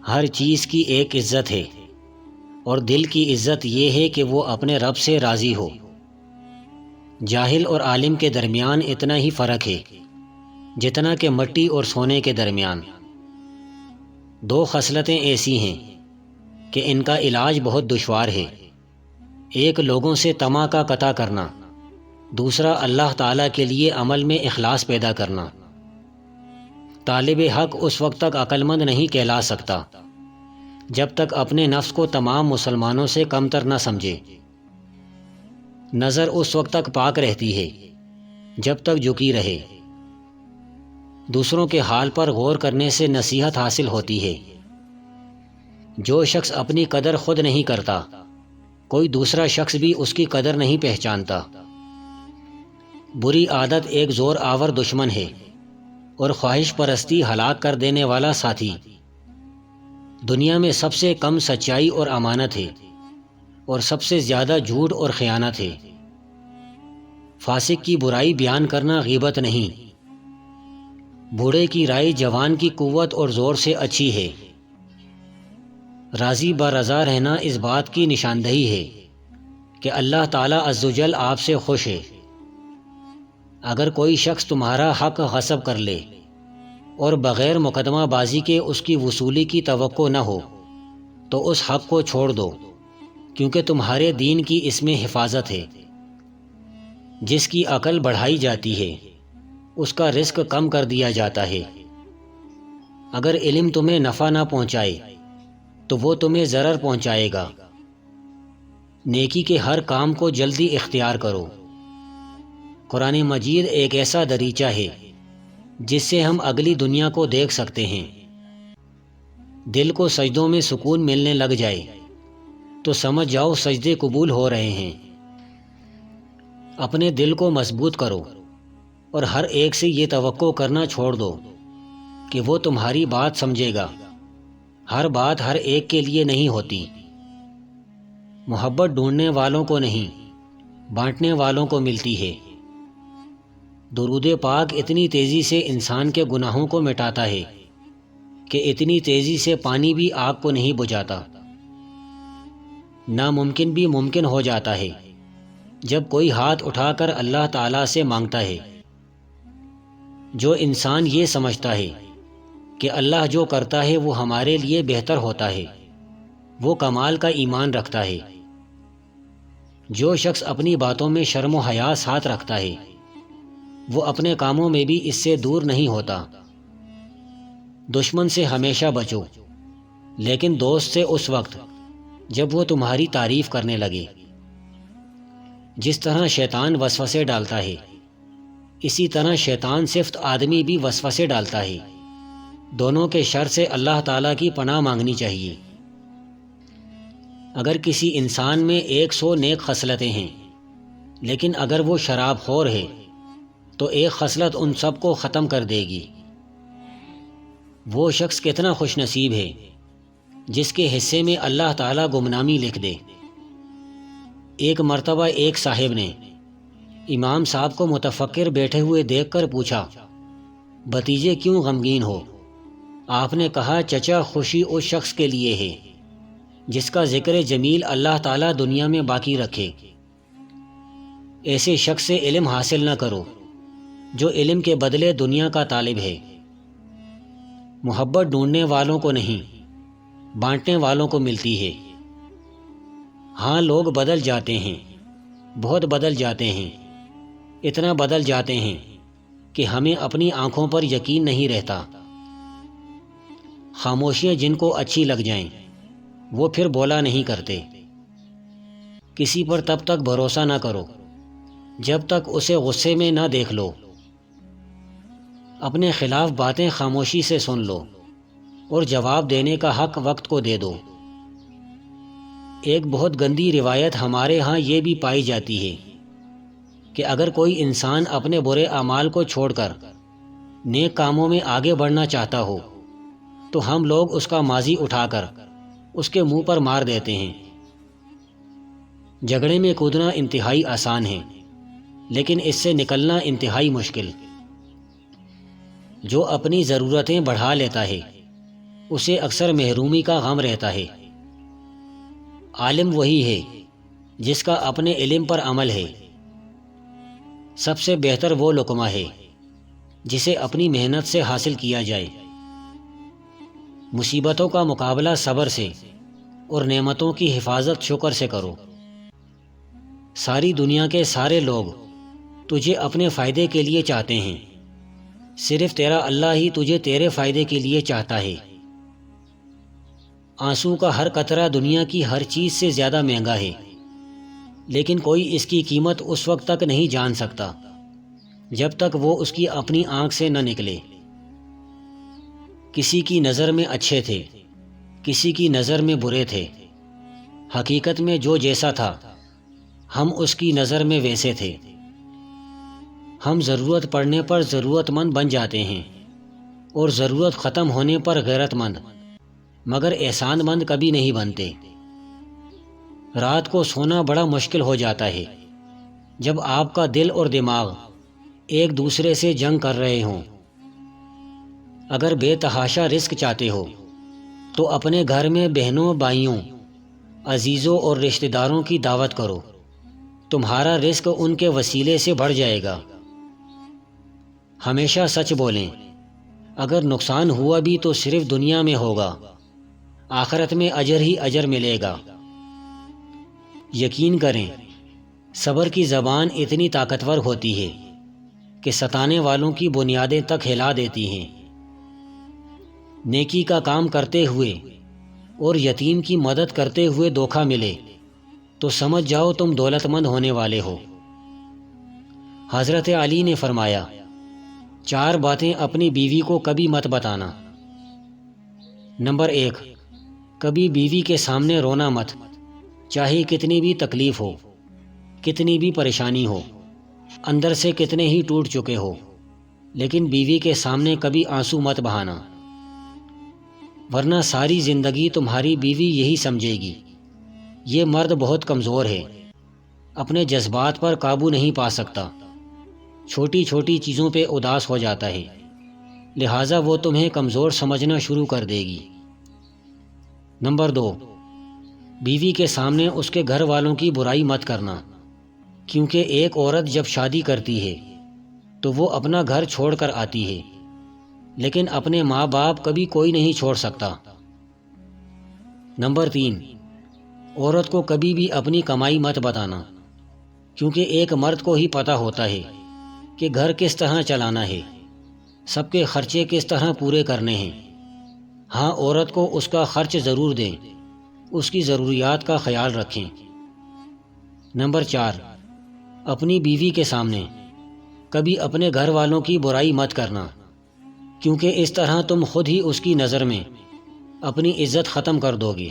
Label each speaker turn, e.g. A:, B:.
A: ہر چیز کی ایک عزت ہے، اور دل کی عزت یہ ہے کہ وہ اپنے رب سے راضی ہو۔ جاہل اور عالم کے درمیان اتنا ہی فرق ہے جتنا کہ مٹی اور سونے کے درمیان۔ دو خصلتیں ایسی ہیں کہ ان کا علاج بہت دشوار ہے، ایک لوگوں سے طمع کا قطع کرنا، دوسرا اللہ تعالیٰ کے لیے عمل میں اخلاص پیدا کرنا۔ طالب حق اس وقت تک عقل مند نہیں کہلا سکتا جب تک اپنے نفس کو تمام مسلمانوں سے کمتر نہ سمجھے۔ نظر اس وقت تک پاک رہتی ہے جب تک جھکی رہے۔ دوسروں کے حال پر غور کرنے سے نصیحت حاصل ہوتی ہے۔ جو شخص اپنی قدر خود نہیں کرتا، کوئی دوسرا شخص بھی اس کی قدر نہیں پہچانتا۔ بری عادت ایک زور آور دشمن ہے اور خواہش پرستی ہلاک کر دینے والا ساتھی۔ دنیا میں سب سے کم سچائی اور امانت ہے، اور سب سے زیادہ جھوٹ اور خیانت ہے۔ فاسق کی برائی بیان کرنا غیبت نہیں۔ بوڑھے کی رائے جوان کی قوت اور زور سے اچھی ہے۔ راضی برضا رہنا اس بات کی نشاندہی ہے کہ اللہ تعالیٰ عزوجل آپ سے خوش ہے۔ اگر کوئی شخص تمہارا حق غصب کر لے اور بغیر مقدمہ بازی کے اس کی وصولی کی توقع نہ ہو تو اس حق کو چھوڑ دو، کیونکہ تمہارے دین کی اس میں حفاظت ہے۔ جس کی عقل بڑھائی جاتی ہے اس کا رزق کم کر دیا جاتا ہے۔ اگر علم تمہیں نفع نہ پہنچائے تو وہ تمہیں ضرر پہنچائے گا۔ نیکی کے ہر کام کو جلدی اختیار کرو۔ قرآن مجید ایک ایسا دریچہ ہے جس سے ہم اگلی دنیا کو دیکھ سکتے ہیں۔ دل کو سجدوں میں سکون ملنے لگ جائے تو سمجھ جاؤ سجدے قبول ہو رہے ہیں۔ اپنے دل کو مضبوط کرو اور ہر ایک سے یہ توقع کرنا چھوڑ دو کہ وہ تمہاری بات سمجھے گا۔ ہر بات ہر ایک کے لیے نہیں ہوتی۔ محبت ڈھونڈنے والوں کو نہیں، بانٹنے والوں کو ملتی ہے۔ درود پاک اتنی تیزی سے انسان کے گناہوں کو مٹاتا ہے کہ اتنی تیزی سے پانی بھی آگ کو نہیں بجھاتا۔ ناممکن بھی ممکن ہو جاتا ہے جب کوئی ہاتھ اٹھا کر اللہ تعالیٰ سے مانگتا ہے۔ جو انسان یہ سمجھتا ہے کہ اللہ جو کرتا ہے وہ ہمارے لیے بہتر ہوتا ہے، وہ کمال کا ایمان رکھتا ہے۔ جو شخص اپنی باتوں میں شرم و حیا ساتھ رکھتا ہے وہ اپنے کاموں میں بھی اس سے دور نہیں ہوتا۔ دشمن سے ہمیشہ بچو، لیکن دوست سے اس وقت جب وہ تمہاری تعریف کرنے لگے۔ جس طرح شیطان وسوسے ڈالتا ہے، اسی طرح شیطان صفت آدمی بھی وسوسے ڈالتا ہے۔ دونوں کے شر سے اللہ تعالیٰ کی پناہ مانگنی چاہیے۔ اگر کسی انسان میں 100 نیک خصلتیں ہیں، لیکن اگر وہ شراب خور ہے تو ایک خصلت ان سب کو ختم کر دے گی۔ وہ شخص کتنا خوش نصیب ہے جس کے حصے میں اللہ تعالیٰ گمنامی لکھ دے۔ ایک مرتبہ ایک صاحب نے امام صاحب کو متفکر بیٹھے ہوئے دیکھ کر پوچھا، بھتیجے کیوں غمگین ہو؟ آپ نے کہا، چچا خوشی اس شخص کے لیے ہے جس کا ذکر جمیل اللہ تعالیٰ دنیا میں باقی رکھے۔ ایسے شخص سے علم حاصل نہ کرو جو علم کے بدلے دنیا کا طالب ہے۔ محبت ڈھونڈنے والوں کو نہیں، بانٹنے والوں کو ملتی ہے۔ ہاں، لوگ بدل جاتے ہیں، بہت بدل جاتے ہیں، اتنا بدل جاتے ہیں کہ ہمیں اپنی آنکھوں پر یقین نہیں رہتا۔ خاموشیاں جن کو اچھی لگ جائیں وہ پھر بولا نہیں کرتے۔ کسی پر تب تک بھروسہ نہ کرو جب تک اسے غصے میں نہ دیکھ لو۔ اپنے خلاف باتیں خاموشی سے سن لو اور جواب دینے کا حق وقت کو دے دو۔ ایک بہت گندی روایت ہمارے ہاں یہ بھی پائی جاتی ہے کہ اگر کوئی انسان اپنے برے اعمال کو چھوڑ کر نیک کاموں میں آگے بڑھنا چاہتا ہو تو ہم لوگ اس کا ماضی اٹھا کر اس کے منہ پر مار دیتے ہیں۔ جھگڑے میں کودنا انتہائی آسان ہے، لیکن اس سے نکلنا انتہائی مشکل۔ جو اپنی ضرورتیں بڑھا لیتا ہے اسے اکثر محرومی کا غم رہتا ہے۔ عالم وہی ہے جس کا اپنے علم پر عمل ہے۔ سب سے بہتر وہ لقمہ ہے جسے اپنی محنت سے حاصل کیا جائے۔ مصیبتوں کا مقابلہ صبر سے اور نعمتوں کی حفاظت شکر سے کرو۔ ساری دنیا کے سارے لوگ تجھے اپنے فائدے کے لیے چاہتے ہیں، صرف تیرا اللہ ہی تجھے تیرے فائدے کے لیے چاہتا ہے۔ آنسو کا ہر قطرہ دنیا کی ہر چیز سے زیادہ مہنگا ہے، لیکن کوئی اس کی قیمت اس وقت تک نہیں جان سکتا جب تک وہ اس کی اپنی آنکھ سے نہ نکلے۔ کسی کی نظر میں اچھے تھے، کسی کی نظر میں برے تھے، حقیقت میں جو جیسا تھا ہم اس کی نظر میں ویسے تھے۔ ہم ضرورت پڑنے پر ضرورت مند بن جاتے ہیں اور ضرورت ختم ہونے پر غیرت مند، مگر احسان مند کبھی نہیں بنتے۔ رات کو سونا بڑا مشکل ہو جاتا ہے جب آپ کا دل اور دماغ ایک دوسرے سے جنگ کر رہے ہوں۔ اگر بے تحاشا رزق چاہتے ہو تو اپنے گھر میں بہنوں، بھائیوں، عزیزوں اور رشتہ داروں کی دعوت کرو، تمہارا رزق ان کے وسیلے سے بڑھ جائے گا۔ ہمیشہ سچ بولیں، اگر نقصان ہوا بھی تو صرف دنیا میں ہوگا، آخرت میں اجر ہی اجر ملے گا۔ یقین کریں، صبر کی زبان اتنی طاقتور ہوتی ہے کہ ستانے والوں کی بنیادیں تک ہلا دیتی ہیں۔ نیکی کا کام کرتے ہوئے اور یتیم کی مدد کرتے ہوئے دھوکہ ملے تو سمجھ جاؤ تم دولت مند ہونے والے ہو۔ حضرت علی نے فرمایا، 4 باتیں اپنی بیوی کو کبھی مت بتانا۔ نمبر 1، کبھی بیوی کے سامنے رونا مت، چاہے کتنی بھی تکلیف ہو، کتنی بھی پریشانی ہو، اندر سے کتنے ہی ٹوٹ چکے ہو، لیکن بیوی کے سامنے کبھی آنسو مت بہانا، ورنہ ساری زندگی تمہاری بیوی یہی سمجھے گی، یہ مرد بہت کمزور ہے، اپنے جذبات پر قابو نہیں پا سکتا، چھوٹی چھوٹی چیزوں پہ اداس ہو جاتا ہے، لہٰذا وہ تمہیں کمزور سمجھنا شروع کر دے گی۔ نمبر 2، بیوی کے سامنے اس کے گھر والوں کی برائی مت کرنا، کیونکہ ایک عورت جب شادی کرتی ہے تو وہ اپنا گھر چھوڑ کر آتی ہے، لیکن اپنے ماں باپ کبھی کوئی نہیں چھوڑ سکتا۔ نمبر 3، عورت کو کبھی بھی اپنی کمائی مت بتانا، کیونکہ ایک مرد کو ہی پتہ ہوتا ہے کہ گھر کس طرح چلانا ہے، سب کے خرچے کس طرح پورے کرنے ہیں۔ ہاں، عورت کو اس کا خرچ ضرور دیں، اس کی ضروریات کا خیال رکھیں۔ نمبر 4، اپنی بیوی کے سامنے کبھی اپنے گھر والوں کی برائی مت کرنا، کیونکہ اس طرح تم خود ہی اس کی نظر میں اپنی عزت ختم کر دو گے۔